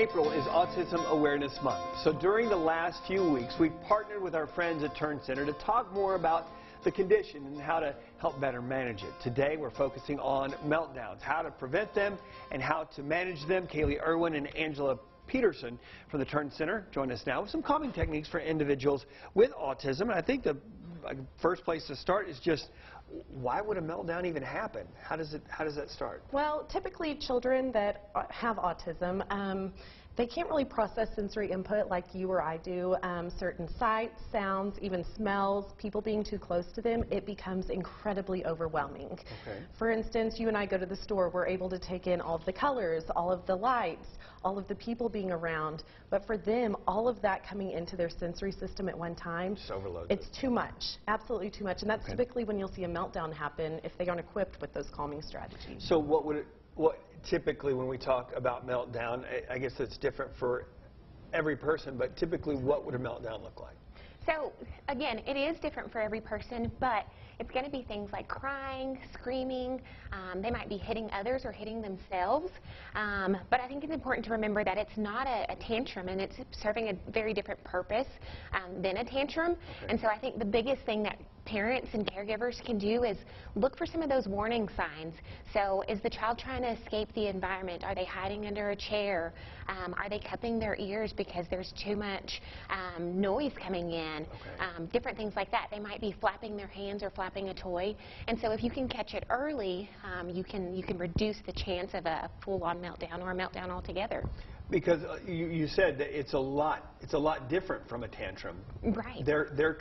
April is Autism Awareness Month. So during the last few weeks, we've partnered with our friends at Turn Center to talk more about the condition and how to help better manage it. Today, we're focusing on meltdowns, how to prevent them and how to manage them. Kalea, Irwin, and Angela Peterson from the Turn Center join us now with some calming techniques for individuals with autism. And I think the first place to start is just, why would a meltdown even happen? How does that start? Well, typically children that have autism, they can't really process sensory input like you or I do. Certain sights, sounds, even smells, people being too close to them, it becomes incredibly overwhelming. Okay. For instance, you and I go to the store, we're able to take in all of the colors, all of the lights, all of the people being around, but for them, all of that coming into their sensory system at one time, It's overloaded. It's too much, absolutely too much, and that's Okay. typically when you'll see a meltdown happen if they aren't equipped with those calming strategies. So what typically when we talk about meltdown, I guess it's different for every person, but typically what would a meltdown look like? So, again, it is different for every person, but it's going to be things like crying, screaming. They might be hitting others or hitting themselves. But I think it's important to remember that it's not a tantrum, and it's serving a very different purpose than a tantrum. Okay. And so I think the biggest thing that parents and caregivers can do is look for some of those warning signs. So is the child trying to escape the environment? Are they hiding under a chair? Are they cupping their ears because there's too much noise coming in? Okay. Different things like that. They might be flapping their hands or flapping a toy. And so if you can catch it early, you can reduce the chance of a full-on meltdown or a meltdown altogether. Because you said that it's a lot different from a tantrum. Right. They're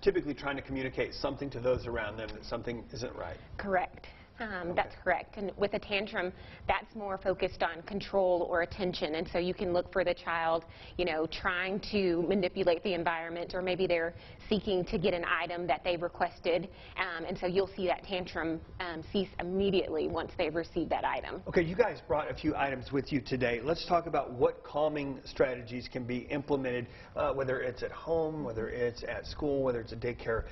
typically trying to communicate something to those around them that something isn't right. Correct. That's correct. And with a tantrum, that's more focused on control or attention. And so you can look for the child, you know, trying to manipulate the environment, or maybe they're seeking to get an item that they requested. And so you'll see that tantrum cease immediately once they've received that item. Okay, you guys brought a few items with you today. Let's talk about what calming strategies can be implemented, whether it's at home, whether it's at school, whether it's at daycare.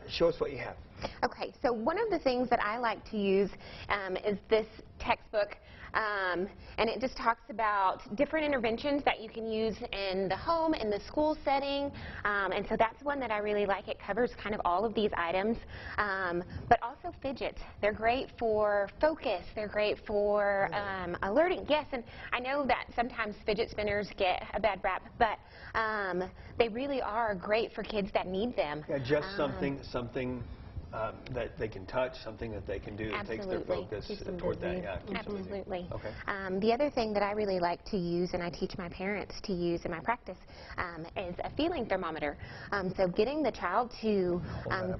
Show us what you have. Okay, so one of the things that I like to use is this textbook, and it just talks about different interventions that you can use in the home, in the school setting, and so that's one that I really like. It covers kind of all of these items, but also fidgets. They're great for focus. They're great for alerting. Yes, and I know that sometimes fidget spinners get a bad rap, but they really are great for kids that need them. Yeah, just something that they can touch, something that they can do that takes their focus toward that. Yeah, Absolutely. Okay. The other thing that I really like to use, and I teach my parents to use in my practice, is a feeling thermometer. So getting the child to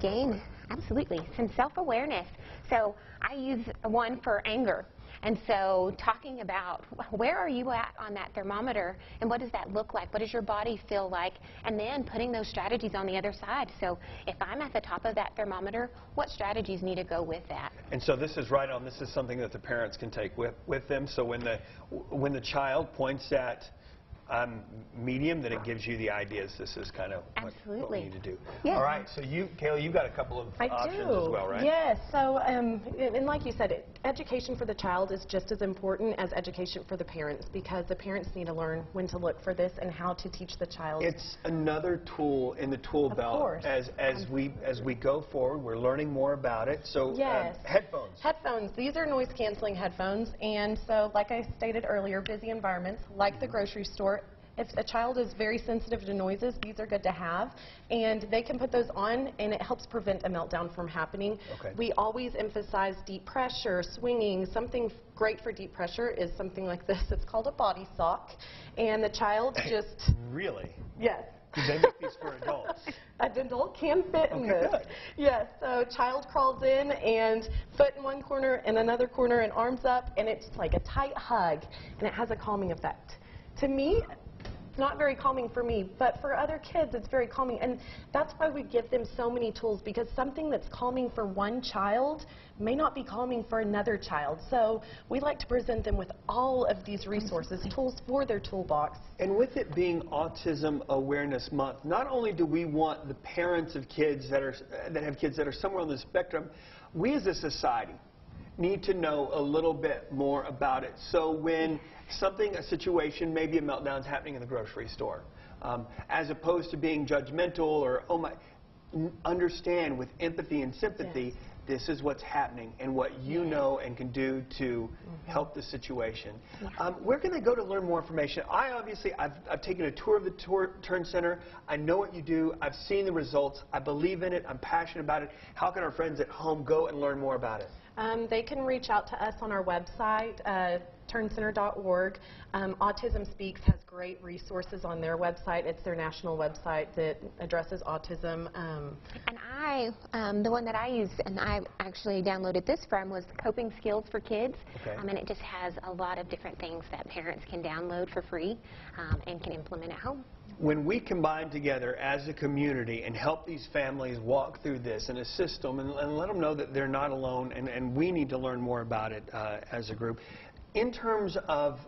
gain, absolutely, some self-awareness. So I use one for anger. And so talking about where are you at on that thermometer, and what does that look like? What does your body feel like? And then putting those strategies on the other side. So if I'm at the top of that thermometer, what strategies need to go with that? And so this is right on. This is something that the parents can take with them. So when the child points at medium, then it gives you the ideas. This is kind of what we need to do. Yes. All right. So Kalea, you've got a couple of options as well, right? Yes. So, and like you said, education for the child is just as important as education for the parents, because the parents need to learn when to look for this and how to teach the child. It's another tool in the tool belt. As we go forward, we're learning more about it. So yes. Headphones. Headphones. These are noise canceling headphones, and so like I stated earlier, busy environments like the grocery store. If a child is very sensitive to noises, these are good to have, and they can put those on, and it helps prevent a meltdown from happening. Okay. We always emphasize deep pressure, swinging. Something great for deep pressure is something like this. It's called a body sock, and the child just... Really? Yes. Do they make these for adults? An adult can fit in this. Good. Yes, so child crawls in, and foot in one corner and another corner and arms up, and it's like a tight hug, and it has a calming effect. To me, it's not very calming for me, but for other kids it's very calming, and that's why we give them so many tools, because something that's calming for one child may not be calming for another child. So we like to present them with all of these resources, tools for their toolbox. And with it being Autism Awareness Month, not only do we want the parents of kids that have kids that are somewhere on the spectrum, we as a society need to know a little bit more about it. So when a situation, maybe a meltdown is happening in the grocery store, as opposed to being judgmental or, oh my, understand with empathy and sympathy, this is what's happening and what you know and can do to help the situation. Where can they go to learn more information? I've taken a tour of the Turn Center. I know what you do. I've seen the results. I believe in it. I'm passionate about it. How can our friends at home go and learn more about it? They can reach out to us on our website, turncenter.org. Autism Speaks has great resources on their website. It's their national website that addresses autism. And the one that I used and I actually downloaded this from was Coping Skills for Kids. And it just has a lot of different things that parents can download for free and can implement at home. When we combine together as a community and help these families walk through this and assist them and let them know that they're not alone and we need to learn more about it as a group. In terms of,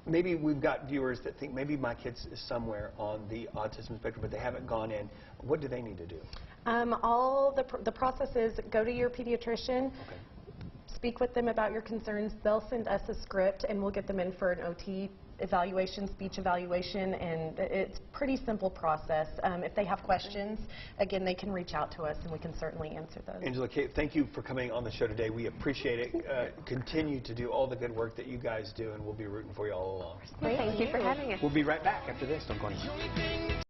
maybe we've got viewers that think maybe my kid is somewhere on the autism spectrum but they haven't gone in. What do they need to do? The process is go to your pediatrician. Speak with them about your concerns. They'll send us a script and we'll get them in for an OT evaluation, speech evaluation, and it's a pretty simple process. If they have questions, again, they can reach out to us and we can certainly answer those. Angela, Kate, thank you for coming on the show today. We appreciate it. Continue to do all the good work that you guys do and we'll be rooting for you all along. Thank you for having us. We'll be right back after this. Don't go anywhere.